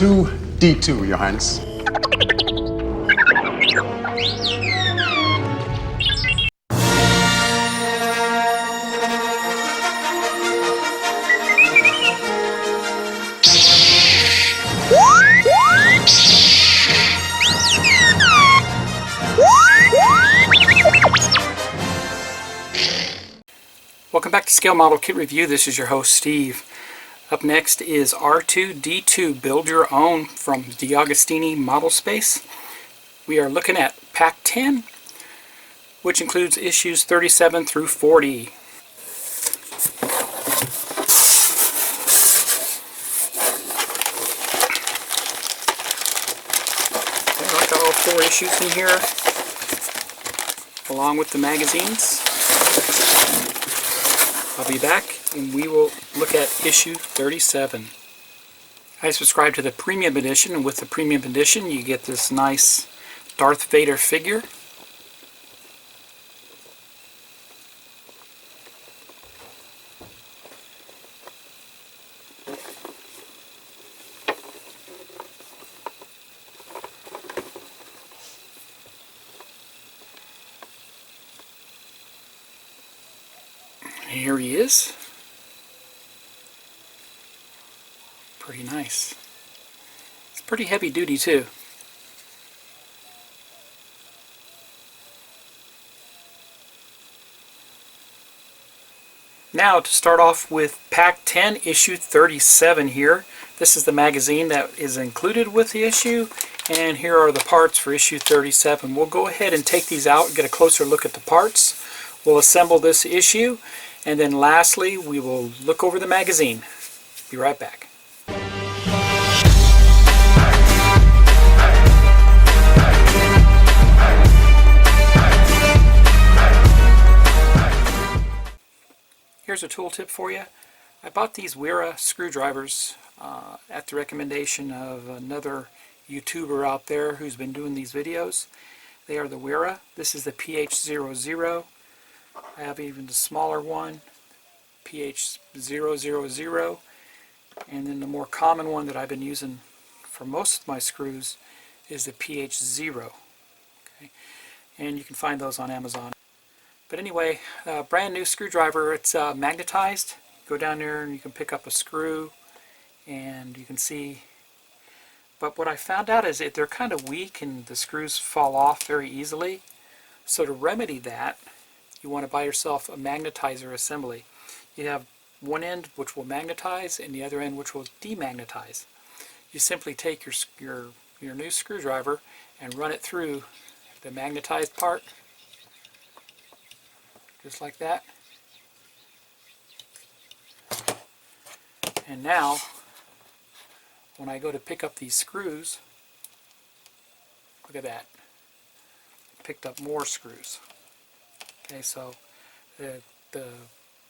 R2-D2, Your Highness. Welcome back to Scale Model Kit Review. This is your host, Steve. Up next is R2-D2, Build Your Own from D'Agostini Model Space. We are looking at Pack 10, which includes issues 37 through 40. I've got all 4 issues in here, along with the magazines. I'll be back and we will look at issue 37. I subscribe to the premium edition, and with the premium edition you get this nice Darth Vader figure. Here he is. Pretty nice. It's pretty heavy duty too. Now to start off with Pack 10, issue 37 here. This is the magazine that is included with the issue, and here are the parts for issue 37. We'll go ahead and take these out and get a closer look at the parts. We'll assemble this issue, and then lastly we will look over the magazine. Be right back. Here's a tool tip for you. I bought these Wera screwdrivers at the recommendation of another YouTuber out there who's been doing these videos. They are the Wera. This is the PH00. I have even the smaller one, PH000, and then the more common one that I've been using for most of my screws is the PH0. Okay? And you can find those on Amazon. But anyway, brand new screwdriver. It's magnetized. Go down there and you can pick up a screw and you can see. But what I found out is that they're kind of weak and the screws fall off very easily. So to remedy that, you want to buy yourself a magnetizer assembly. You have one end which will magnetize and the other end which will demagnetize. You simply take your new screwdriver and run it through the magnetized part, just like that. And now, when I go to pick up these screws, look at that. Picked up more screws. Okay, so the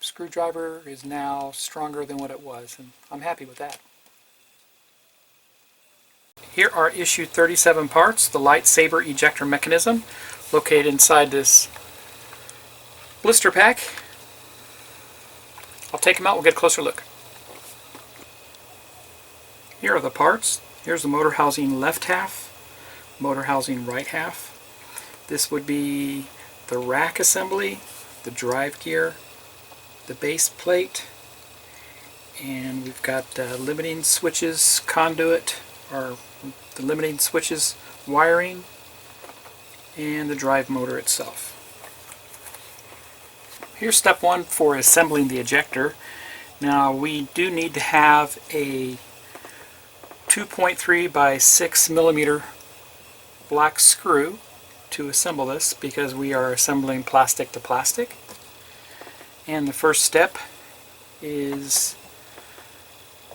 screwdriver is now stronger than what it was, and I'm happy with that. Here are issue 37 parts, the Lightsaber Ejector mechanism, located inside this blister pack. I'll take them out, we'll get a closer look. Here are the parts. Here's the motor housing left half, motor housing right half. This would be the rack assembly, the drive gear, the base plate, and we've got limiting switches, conduit, or the limiting switches wiring, and the drive motor itself. Here's step 1 for assembling the ejector. Now we do need to have a 2.3 by 6 millimeter black screw to assemble this, because we are assembling plastic to plastic. And the first step is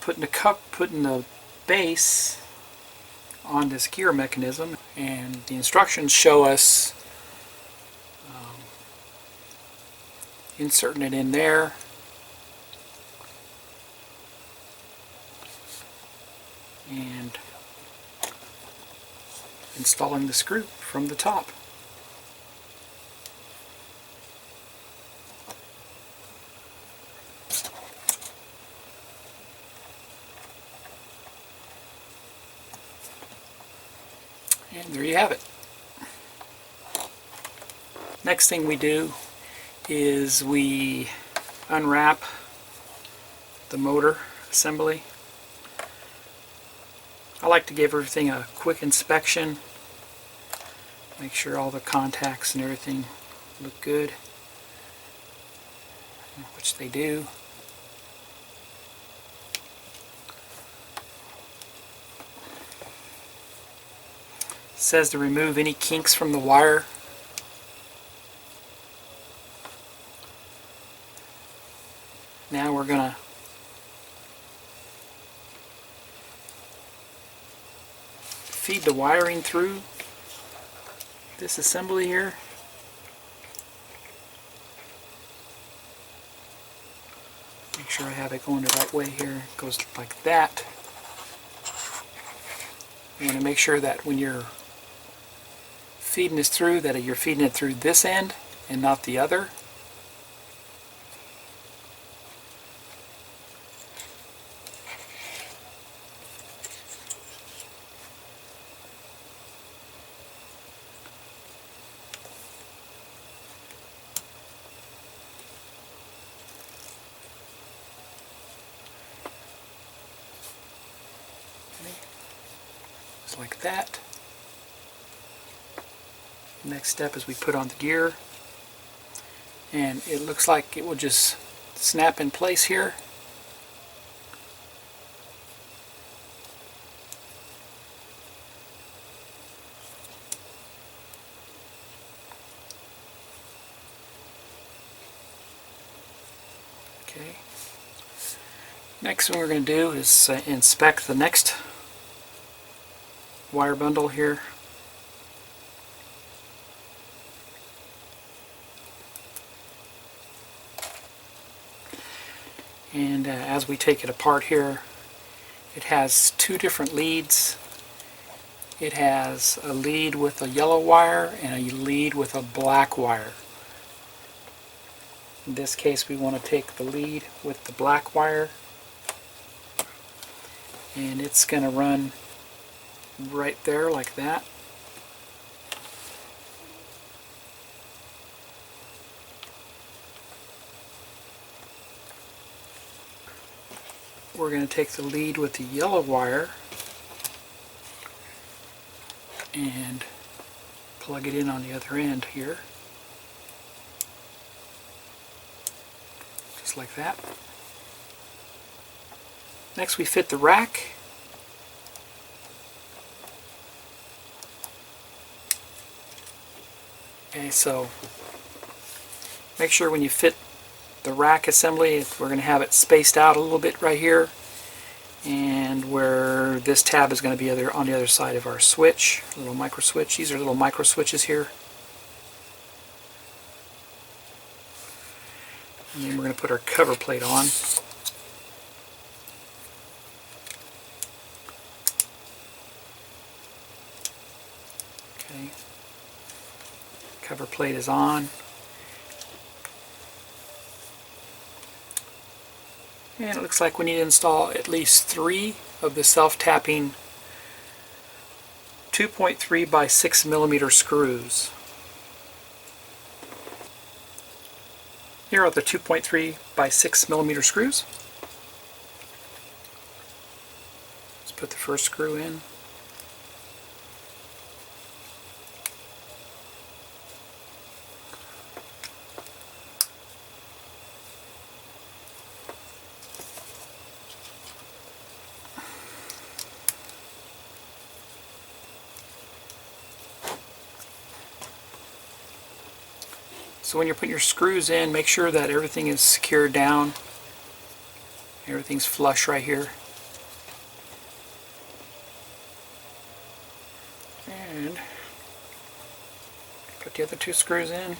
putting the base on this gear mechanism, and the instructions show us inserting it in there, and installing the screw from the top. there you have it. Next thing we do is we unwrap the motor assembly. I like to give everything a quick inspection, make sure all the contacts and everything look good, which they do. It says to remove any kinks from the wire. Now we're going to feed the wiring through this assembly here. Make sure I have it going the right way here. It goes like that. You want to make sure that when you're feeding this through, that you're feeding it through this end and not the other. Just like that. Next step is we put on the gear, and it looks like it will just snap in place here. Okay. Next thing we're going to do is inspect the next wire bundle here. And as we take it apart here, it has two different leads. It has a lead with a yellow wire and a lead with a black wire. In this case, we want to take the lead with the black wire, and it's going to run right there like that. We're going to take the lead with the yellow wire and plug it in on the other end here, just like that. Next we fit the rack. Okay, so make sure when you fit the rack assembly, we're going to have it spaced out a little bit right here, and where this tab is going to be on the other side of our switch, a little micro switch. These are little micro switches here. And then we're going to put our cover plate on. Okay. Cover plate is on. And it looks like we need to install at least 3 of the self-tapping 2.3 by 6 millimeter screws. Here are the 2.3 by 6 millimeter screws. Let's put the first screw in. So when you're putting your screws in, make sure that everything is secured down. Everything's flush right here. And put the other 2 screws in.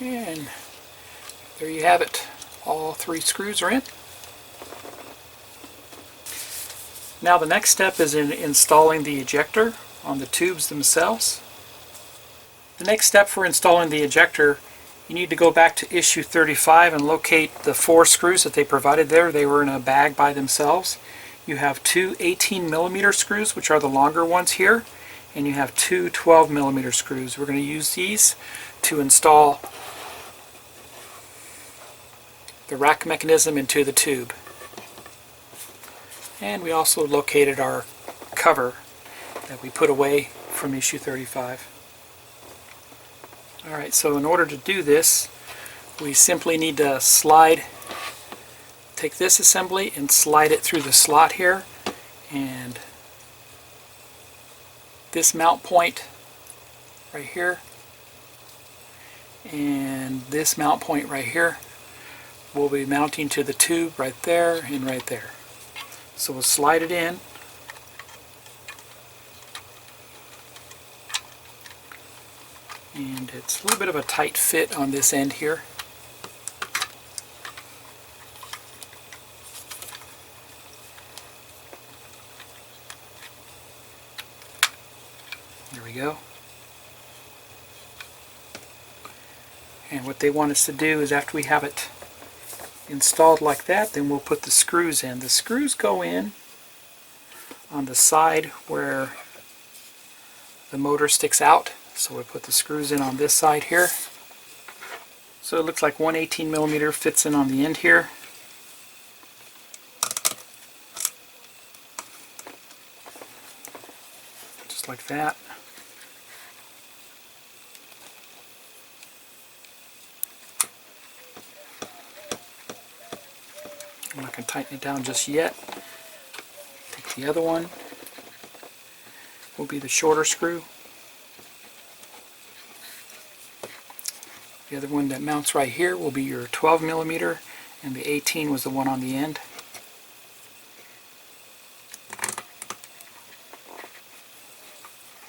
And there you have it. all 3 screws are in. Now the next step is in installing the ejector on the tubes themselves. The next step for installing the ejector, you need to go back to issue 35 and locate the 4 screws that they provided there. They were in a bag by themselves. You have 2 18mm screws, which are the longer ones here, and you have 2 12mm screws. We're going to use these to install the rack mechanism into the tube. And we also located our cover that we put away from issue 35. Alright, so in order to do this, we simply need to take this assembly and slide it through the slot here, and this mount point right here and this mount point right here will be mounting to the tube right there and right there. So we'll slide it in, and it's a little bit of a tight fit on this end here. There we go. And what they want us to do is, after we have it installed like that, then we'll put the screws in. The screws go in on the side where the motor sticks out. So we put the screws in on this side here. So it looks like one 18mm fits in on the end here. Just like that. I'm not going to tighten it down just yet. Take the other one. Will be the shorter screw. The other one that mounts right here will be your 12mm, and the 18 was the one on the end.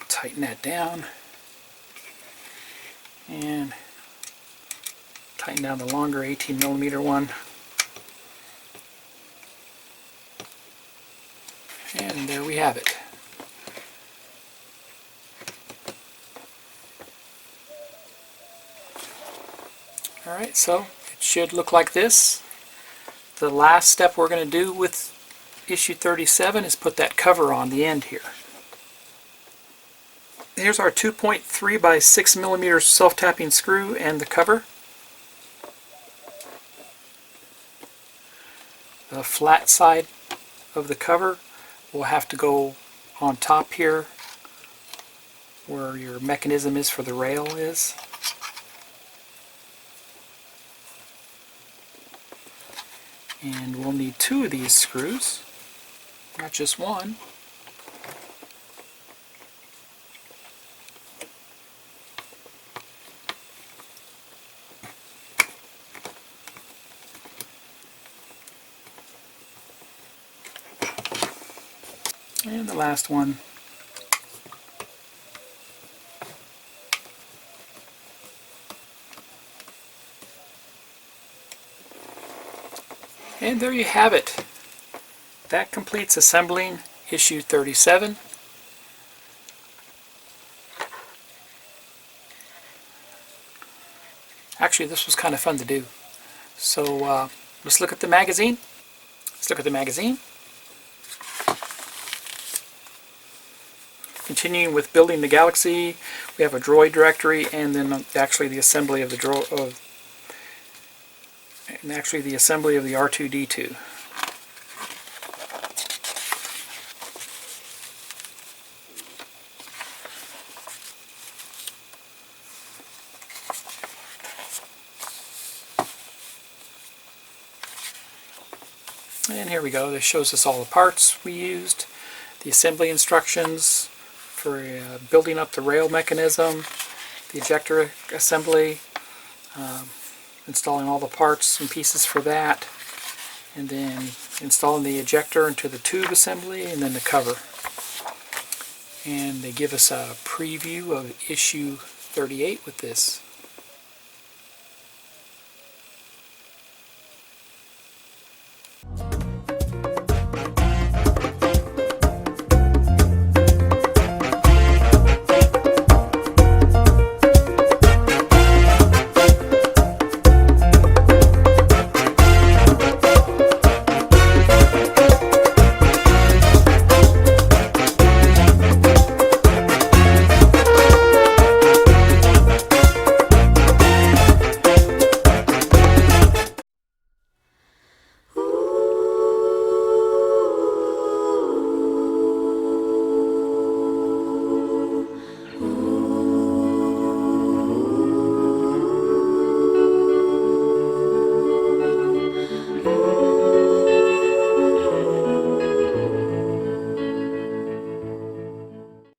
Tighten that down, and tighten down the longer 18mm one. And there we have it. Alright, so it should look like this. The last step we're going to do with issue 37 is put that cover on the end here. Here's our 2.3 by 6mm self-tapping screw and the cover. The flat side of the cover will have to go on top here where your mechanism is for the rail is. And we'll need 2 of these screws, not just one. And the last one. And there you have it. That completes assembling issue 37. Actually, this was kind of fun to do. So let's look at the magazine. Let's look at the magazine. Continuing with building the Galaxy, we have a droid directory, and then actually the assembly of the the R2-D2. And here we go. This shows us all the parts we used, the assembly instructions for building up the rail mechanism, the ejector assembly, installing all the parts and pieces for that, and then installing the ejector into the tube assembly, and then the cover. And they give us a preview of issue 38 with this.